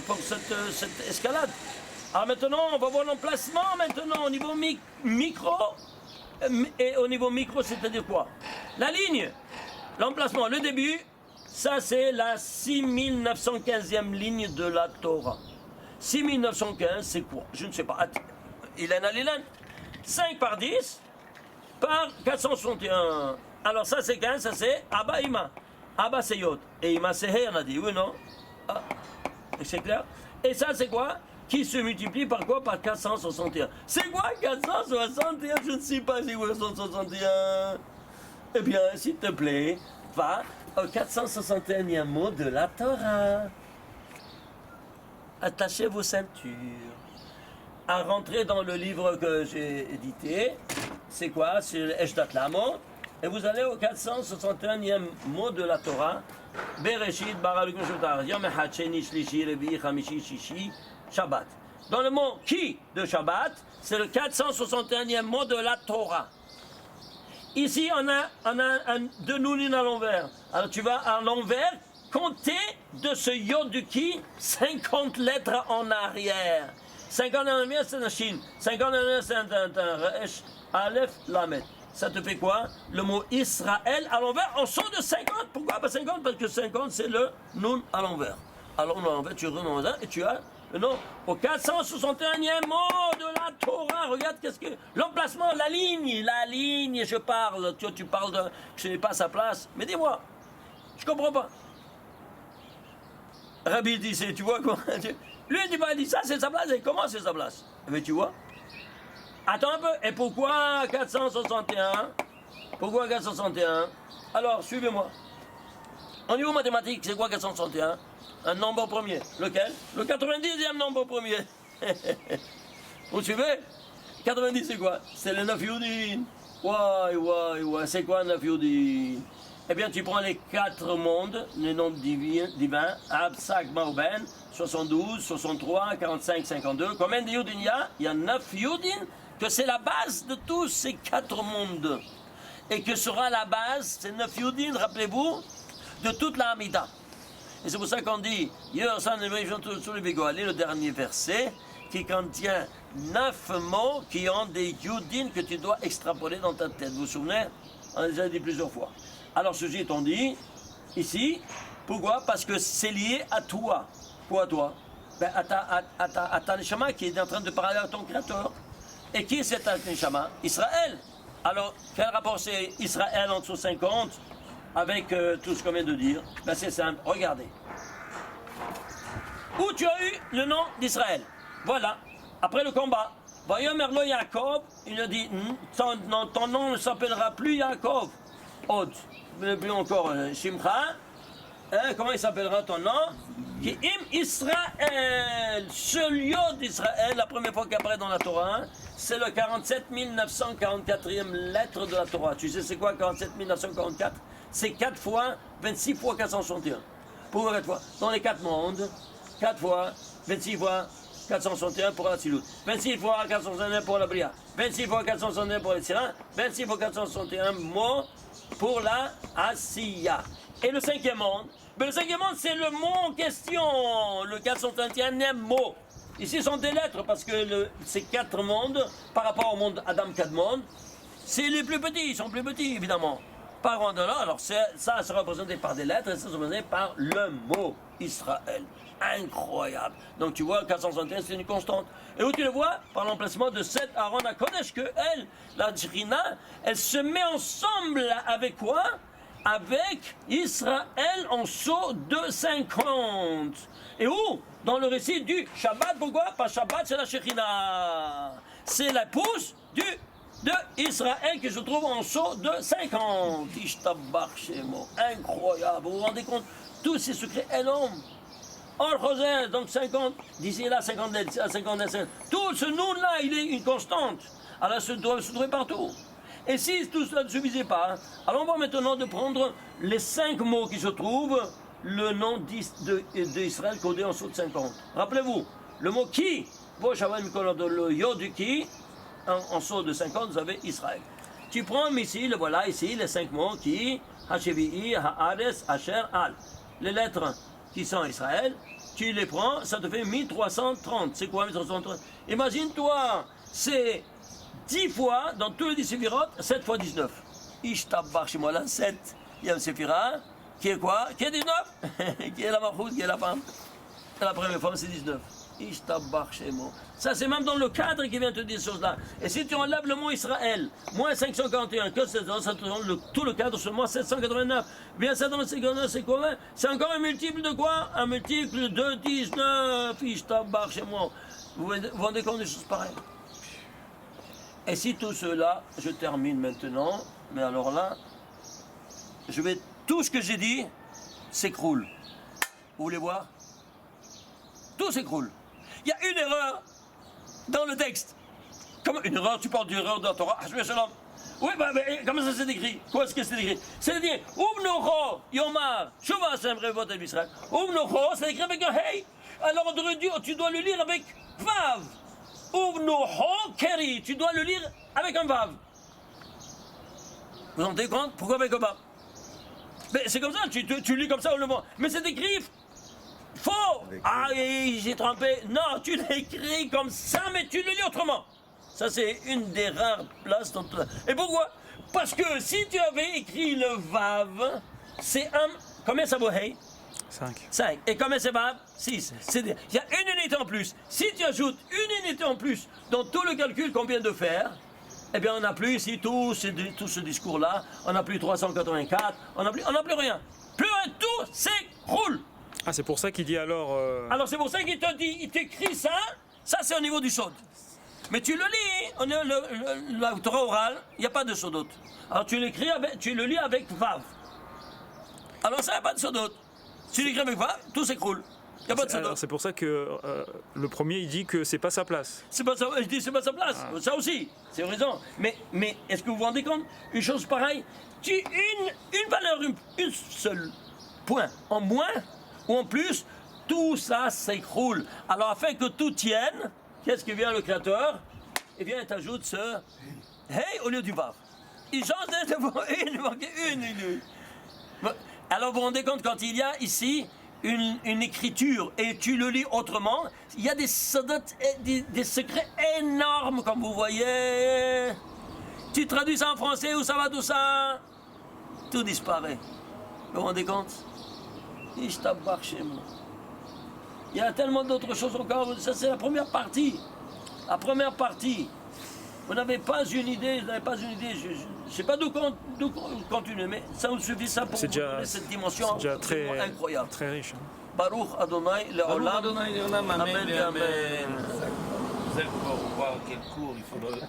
pour cette escalade. Alors maintenant, on va voir l'emplacement maintenant au niveau micro. Et au niveau micro, c'est-à-dire quoi? La ligne, l'emplacement, le début, ça c'est la 6915e ligne de la Torah. 6915, c'est quoi? Je ne sais pas. Ilan al-Ilan. 5 par 10 par 461. Alors ça c'est 15, ça c'est Abba Ima. Abba c'est Yod. Et Ima c'est He, on a dit, oui non? Ah, c'est clair? Et ça c'est quoi? Qui se multiplie par quoi? Par 461. C'est quoi 461? Je ne sais pas c'est quoi 461. Eh bien, s'il te plaît, va au 461e mot de la Torah. Attachez vos ceintures. À rentrer dans le livre que j'ai édité, c'est quoi? C'est le Eshdat Lamo. Et vous allez au 461e mot de la Torah. Bereshit, bara Elokim Shotar, Yom Echad, Sheni, Shlishi, Revi, Chamishi, Shishi, Shabbat. Dans le mot qui de Shabbat, c'est le 461e mot de la Torah. Ici, on a deux nounines à l'envers. Alors tu vas à l'envers, compter de ce yod du qui 50 lettres en arrière. 50 en arrière, c'est un shin. 50 en arrière, c'est un resh, aleph, lamet. Ça te fait quoi? Le mot Israël à l'envers en son de 50. Pourquoi pas 50? Parce que 50, c'est le nun à l'envers. Alors, à l'envers, tu retournes à l'envers et tu as le nom au 461e mot de la Torah. Regarde qu'est-ce que... L'emplacement, la ligne, je parle. Tu parles de... Je n'ai pas sa place. Mais dis-moi, je comprends pas. Rabbi dit, tu vois quoi? Lui, il dit ça, c'est sa place. Et comment c'est sa place? Mais tu vois? Attends un peu. Et pourquoi 461? Pourquoi 461? Alors, suivez-moi. Au niveau mathématique, c'est quoi 461? Un nombre premier. Lequel? Le 90e nombre premier. Vous suivez? 90, c'est quoi? C'est le 9 Youdin. Ouais. C'est quoi 9 Youdin? Eh bien, tu prends les 4 mondes, les nombres divins, Absak, Mauben, 72, 63, 45, 52. Combien de Youdin il y a? Il y a 9 Youdin, que c'est la base de tous ces 4 mondes. Et que sera la base, ces 9 Youdin, rappelez-vous, de toute la Hamida. Et c'est pour ça qu'on dit, le dernier verset, qui contient 9 mots qui ont des Youdin que tu dois extrapoler dans ta tête. Vous vous souvenez? On a déjà dit plusieurs fois. Alors ceci étant dit, ici, pourquoi? Parce que c'est lié à toi. Quoi à toi? Ben, à ta neshama qui est en train de parler à ton créateur. Et qui est cet neshama? Israël. Alors, quel rapport c'est Israël en dessous 50 avec tout ce qu'on vient de dire? Ben, c'est simple, regardez. Où tu as eu le nom d'Israël? Voilà, après le combat. Voyons Merlo Yaakov, il a dit, ton nom ne s'appellera plus Yaakov. Od, plus encore Shimcha. Comment il s'appellera ton nom? Im Israël. Ce lieu d'Israël, la première fois qu'il apparaît dans la Torah, c'est le 47 944e lettre de la Torah. Tu sais c'est quoi 47 944? C'est 4 fois, 26 fois 461. Pourquoi 4 fois? Dans les 4 mondes, 4 fois, 26 fois 461 pour la Tzilut, 26 fois 461 pour la Bria, 26 fois 461 pour les Tzirin, 26 fois 461 mots pour la Asiya. Et le 5e monde, le 5e monde c'est le mot en question, le 431e mot. Ici sont des lettres parce que ces 4 mondes, par rapport au monde Adam Kadmon, c'est les plus petits, ils sont plus petits évidemment. Par contre là, alors ça c'est représenté par des lettres et ça c'est représenté par le mot Israël. Incroyable. Donc tu vois, 461 c'est une constante. Et où tu le vois? Par l'emplacement de cette Aaron à Kodesh que elle, la Djrina, elle se met ensemble avec quoi? Avec Israël en saut de 50. Et où? Dans le récit du Shabbat. Pourquoi? Pas Shabbat, c'est la Shekhinah. C'est la pousse de Israël qui se trouve en saut de 50. Ishtabach Shemo. Incroyable. Vous vous rendez compte? Tous ces secrets énormes. Or, José, donc 50, d'ici là, 50, à 57. Tout ce nom-là, il est une constante. Alors, ça doit se trouver partout. Et si tout cela ne suffisait pas, alors on va maintenant de prendre les 5 mots qui se trouvent, le nom d'Israël codé en dessous de 50. Rappelez-vous, le mot qui, le yod du qui, en saut de 50, vous avez Israël. Tu prends ici, le voilà ici, les 5 mots qui, Hachevi'i, Haares, Asher, Al. Les lettres qui sont Israël, tu les prends, ça te fait 1330. C'est quoi 1330? Imagine-toi, c'est 10 fois, dans tous les 10 séphirotes, 7 fois 19. Ishtabach chez moi, là, 7. Il y a un séphira, qui est quoi? Qui est 19? Qui est la marhout, qui est la femme? La première femme, c'est 19. Ishtabach chez moi. Ça, c'est même dans le cadre qui vient te dire ces choses-là. Et si tu enlèves le mot Israël, moins 541, que ça te donne tout le cadre sur moins 789. Bien, ça dans c'est quoi? C'est encore un multiple de quoi? Un multiple de 19. Ishtabach chez moi. Vous vous rendez compte des choses pareilles? Et si tout cela, je termine maintenant, mais alors là, tout ce que j'ai dit s'écroule. Vous voulez voir? Tout s'écroule. Il y a une erreur dans le texte. Comment une erreur? Tu parles d'erreur dans la Torah. Oui, mais comment ça s'est écrit? Quoi est-ce que c'est écrit? C'est-à-dire, Ouvnocho, Yomar, Shova Hashem Revot El Israël. Ouvnocho, c'est écrit avec un hey. Alors tu dois le lire avec Vav. Ouvnocho Keri, tu dois le lire avec un Vav. Vous vous rendez compte? Pourquoi avec un Vav? Mais c'est comme ça, tu lis comme ça au moment. Mais c'est écrit faux. Ah, j'ai trompé. Non, tu l'écris comme ça, mais tu le lis autrement. Ça, c'est une des rares places dont... Et pourquoi? Parce que si tu avais écrit le Vav, c'est un... Combien ça vaut, hey? 5. Et combien c'est Vav? 6. Il y a une unité en plus. Si tu ajoutes une unité en plus dans tout le calcul qu'on vient de faire, eh bien, on n'a plus ici tout ce discours-là. On n'a plus 384. On n'a plus rien. Plus rien, tout s'écroule. Ah, c'est pour ça qu'il dit alors... Alors, c'est pour ça qu'il te dit, il t'écrit ça. Ça, c'est au niveau du sod. Mais tu le lis, la Torah orale, il n'y a pas de sodot. Alors, tu le lis avec Vav. Alors, ça, il n'y a pas de sodot. Tu l'écris avec Vav, tout s'écroule. Il n'y a pas de sodot. C'est pour ça que le premier, il dit que c'est pas sa place. C'est pas ça, je dis c'est pas sa place. Ah. Ça aussi, c'est raison. Mais est-ce que vous vous rendez compte? Une chose pareille, une valeur, une seule point en moins ou en plus, tout ça s'écroule. Alors, afin que tout tienne, qu'est-ce que vient le Créateur? Eh bien, il t'ajoute ce hey au lieu du vav. Il change il manquait une. Alors, vous vous rendez compte, quand il y a ici une écriture et tu le lis autrement, il y a des secrets énormes, comme vous voyez. Tu traduis ça en français, où ça va tout ça? Tout disparaît. Vous vous rendez compte? Il y a tellement d'autres choses encore. Ça, c'est la première partie. La première partie. Vous n'avez pas une idée. Je ne sais pas d'où continuer, mais ça vous suffit ça pour vous donner cette dimension incroyable. Très riche. Hein. Baruch Adonai Leolam. Amen. Amen. Vous allez pouvoir voir quel cours il faudrait.